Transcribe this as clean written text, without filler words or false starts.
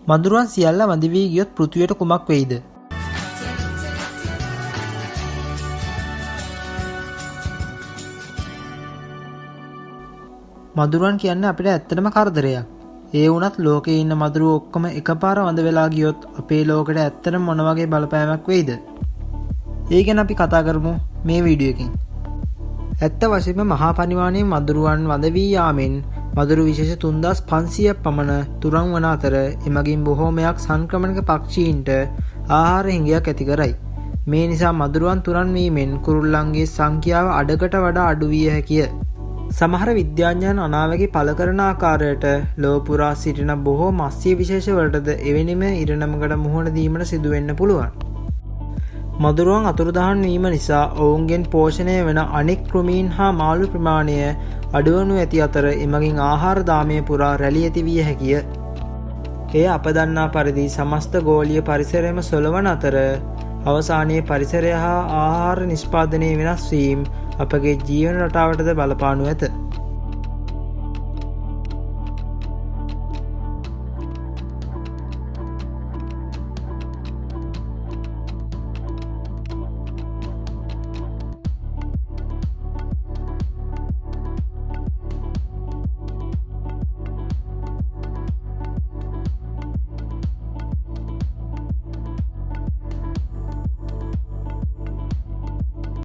මදුරුවන් සියල්ල මදි වී ගියොත් පෘථිවියට කුමක් වෙයිද? මදුරුවන් කියන්නේ අපිට ඇත්තටම කරදරයක්. ඒ වුණත් ලෝකේ ඉන්න මදුරුවෝ ඔක්කොම එකපාර වඳ වෙලා ගියොත් අපේ ලෝකෙට ඇත්තටම මොන වගේ බලපෑමක් වෙයිද? ඒ ගැන අපි කතා කරමු මේ වීඩියෝ එකෙන්. ඇත්ත වශයෙන්ම මහා පරිමාණයේ මදුරුවන් වඳ වී යාමෙන් මදුරු විශේෂ 3500ක් පමණ තුරන් වන අතර එමගින් බොහෝමයක් සංක්‍රමණික පක්ෂීන්ට ආහාර හිඟයක් ඇති කරයි. මේ නිසා මදුරුවන් තුරන් වීමෙන් කුරුල්ලන්ගේ සංඛ්‍යාව අඩකට වඩා අඩු විය හැකිය. සමහර විද්‍යාඥයන් අනාවැකි පළ කරන ආකාරයට ලොව පුරා සිටින බොහෝ මත්ස්‍ය විශේෂ වලටද එවැනිම ඉරණමකට මුහුණ දීමට සිදු වෙන්න පුළුවන්. මදුරුවන් අතුරුදහන් වීම නිසා ඔවුන්ගෙන් පෝෂණය වන අනෙක් කෘමීන් හා මාළු ප්‍රමාණය අඩුවනු ඇති අතර එමගින් ආහාර දාමය පුරා රැළී ඇති විය හැකිය. එය අප දන්නා පරිදි සමස්ත ගෝලීය පරිසරයම සොලවන අතර අවසානයේ පරිසරය හා ආහාර නිෂ්පාදනයේ වෙනස් වීම අපගේ ජීවන රටාවටද බලපානු ඇත.